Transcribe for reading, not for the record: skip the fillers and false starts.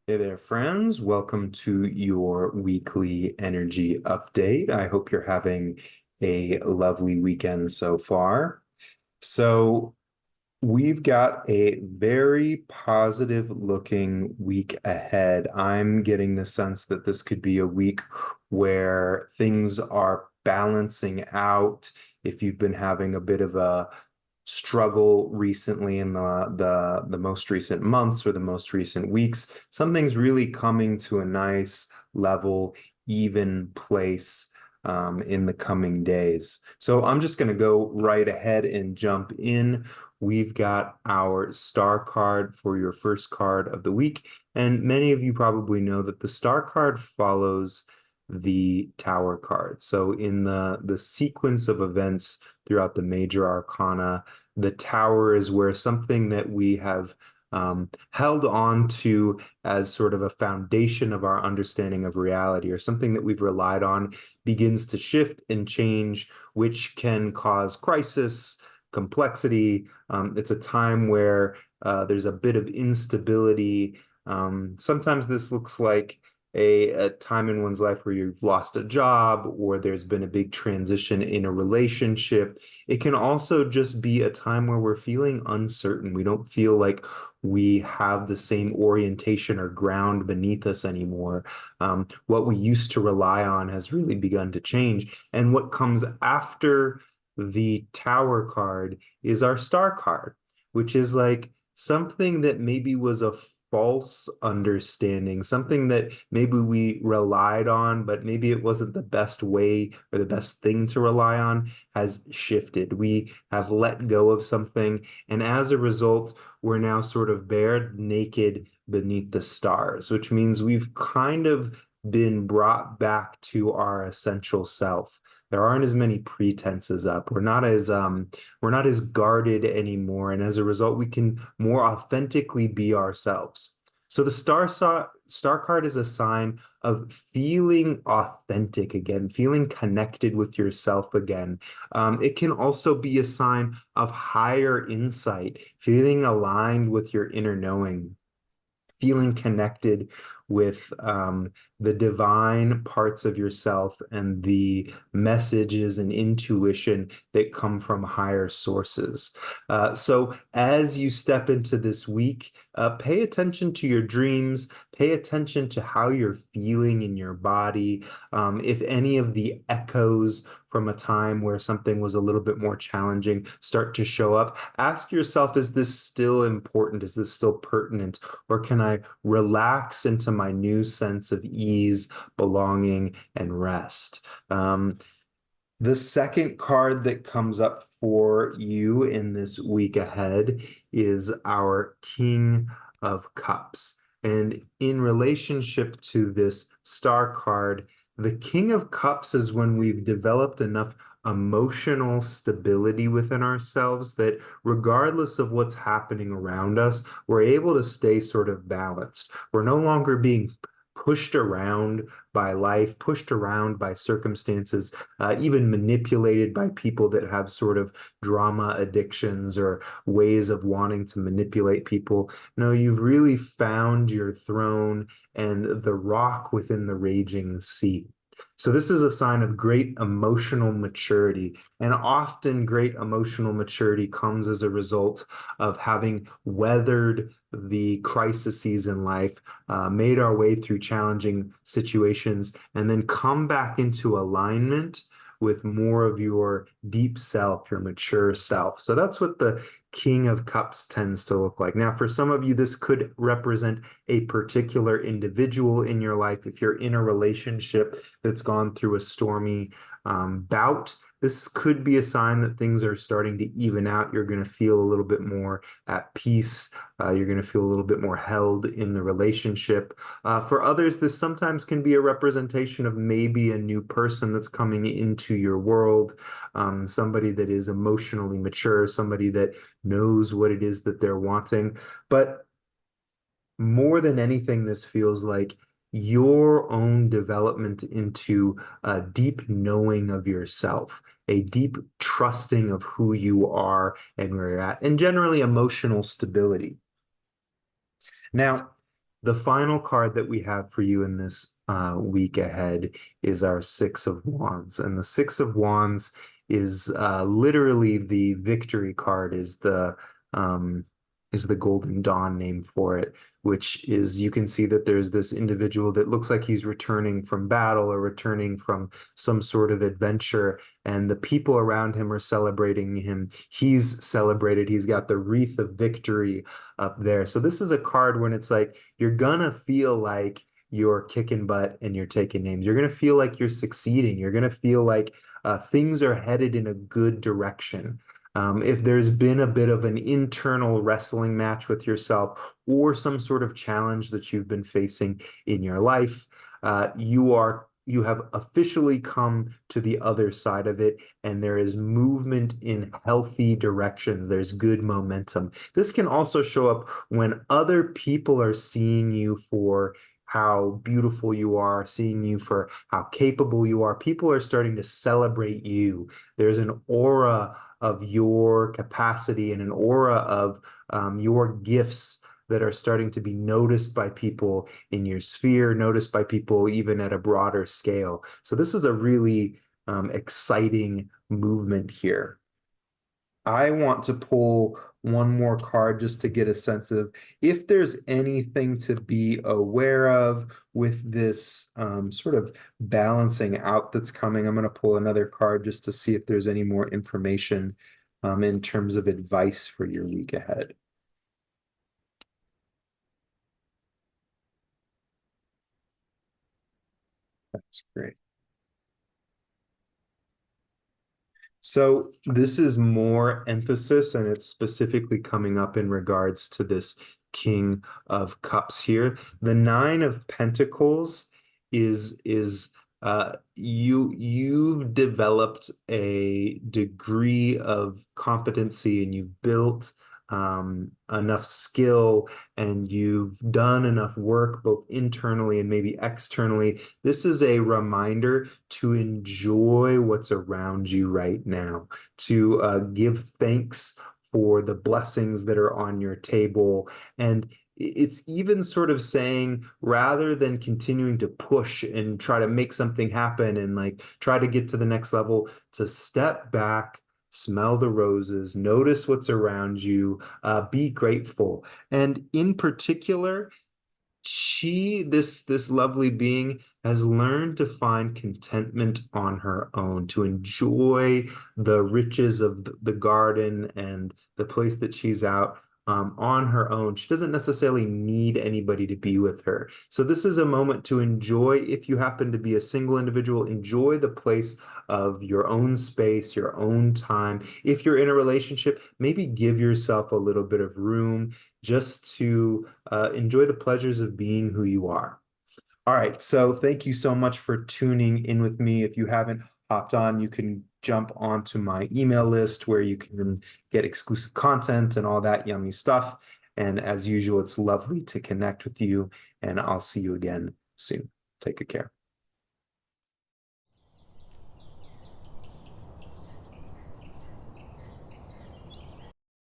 Hey there, friends. Welcome to your weekly energy update. I hope you're having a lovely weekend so far. So, we've got a very positive looking week ahead. I'm getting the sense that this could be a week where things are balancing out. If you've been having a bit of a struggle recently in the most recent months or the most recent weeks, something's really coming to a nice level, even place in the coming days. So I'm just going to go right ahead and jump in. We've got our star card for your first card of the week. And many of you probably know that the star card follows the tower card. So in the sequence of events throughout the major arcana, the tower is where something that we have held on to as sort of a foundation of our understanding of reality, or something that we've relied on, begins to shift and change, which can cause crisis, complexity. It's a time where there's a bit of instability. Sometimes this looks like a time in one's life where you've lost a job or there's been a big transition in a relationship. It can also just be a time where we're feeling uncertain. We don't feel like we have the same orientation or ground beneath us anymore. What we used to rely on has really begun to change. And what comes after the tower card is our star card, which is like something that maybe was a false understanding, something that maybe we relied on, but maybe it wasn't the best way or the best thing to rely on, has shifted. We have let go of something, and as a result, we're now sort of bare naked beneath the stars, which means we've kind of been brought back to our essential self. There aren't as many pretenses up. We're not as guarded anymore, and as a result, we can more authentically be ourselves. So the star card is a sign of feeling authentic again, feeling connected with yourself again. It can also be a sign of higher insight, feeling aligned with your inner knowing, feeling connected with the divine parts of yourself and the messages and intuition that come from higher sources. So as you step into this week, pay attention to your dreams, pay attention to how you're feeling in your body. If any of the echoes from a time where something was a little bit more challenging start to show up, ask yourself, is this still important? Is this still pertinent? Or can I relax into my new sense of ease, belonging, and rest? The second card that comes up for you in this week ahead is our King of Cups. And in relationship to this star card, the King of Cups is when we've developed enough emotional stability within ourselves that regardless of what's happening around us, we're able to stay sort of balanced. We're no longer being pushed around by life, pushed around by circumstances, even manipulated by people that have sort of drama addictions or ways of wanting to manipulate people. No, you've really found your throne and the rock within the raging sea. So this is a sign of great emotional maturity. And often great emotional maturity comes as a result of having weathered the crises in life, made our way through challenging situations, and then come back into alignment with more of your deep self, your mature self. So that's what the King of Cups tends to look like. Now, for some of you, this could represent a particular individual in your life. If you're in a relationship that's gone through a stormy bout, this could be a sign that things are starting to even out. You're going to feel a little bit more at peace. You're going to feel a little bit more held in the relationship. For others, this sometimes can be a representation of maybe a new person that's coming into your world, somebody that is emotionally mature, somebody that knows what it is that they're wanting. But more than anything, this feels like your own development into a deep knowing of yourself, a deep trusting of who you are and where you're at, and generally emotional stability. Now, the final card that we have for you in this week ahead is our Six of Wands. And the Six of Wands is literally the victory card, is the Golden Dawn name for it, which is, you can see that there's this individual that looks like he's returning from battle or returning from some sort of adventure, and the people around him are celebrating him. He's celebrated. He's got the wreath of victory up there. So this is a card when it's like you're gonna feel like you're kicking butt and you're taking names. You're gonna feel like you're succeeding. You're gonna feel like things are headed in a good direction. If there's been a bit of an internal wrestling match with yourself or some sort of challenge that you've been facing in your life, you have officially come to the other side of it, and there is movement in healthy directions. There's good momentum. This can also show up when other people are seeing you for how beautiful you are, seeing you for how capable you are. People are starting to celebrate you. There's an aura of your capacity and an aura of your gifts that are starting to be noticed by people in your sphere, noticed by people even at a broader scale. So this is a really exciting movement here. I want to pull one more card just to get a sense of if there's anything to be aware of with this sort of balancing out that's coming. I'm going to pull another card just to see if there's any more information in terms of advice for your week ahead. That's great. So this is more emphasis, and it's specifically coming up in regards to this King of Cups here. The Nine of Pentacles is you've developed a degree of competency, and you've built enough skill, and you've done enough work both internally and maybe externally. This is a reminder to enjoy what's around you right now, to give thanks for the blessings that are on your table. And it's even sort of saying, rather than continuing to push and try to make something happen and like try to get to the next level, to step back, smell the roses, notice what's around you, be grateful. And in particular, this lovely being has learned to find contentment on her own, to enjoy the riches of the garden and the place that she's out on her own. She doesn't necessarily need anybody to be with her. So this is a moment to enjoy. If you happen to be a single individual, enjoy the place of your own space, your own time. If you're in a relationship, maybe give yourself a little bit of room just to enjoy the pleasures of being who you are. All right, so thank you so much for tuning in with me. If you haven't hopped on, you can jump onto my email list where you can get exclusive content and all that yummy stuff. And as usual, it's lovely to connect with you, and I'll see you again soon. Take good care.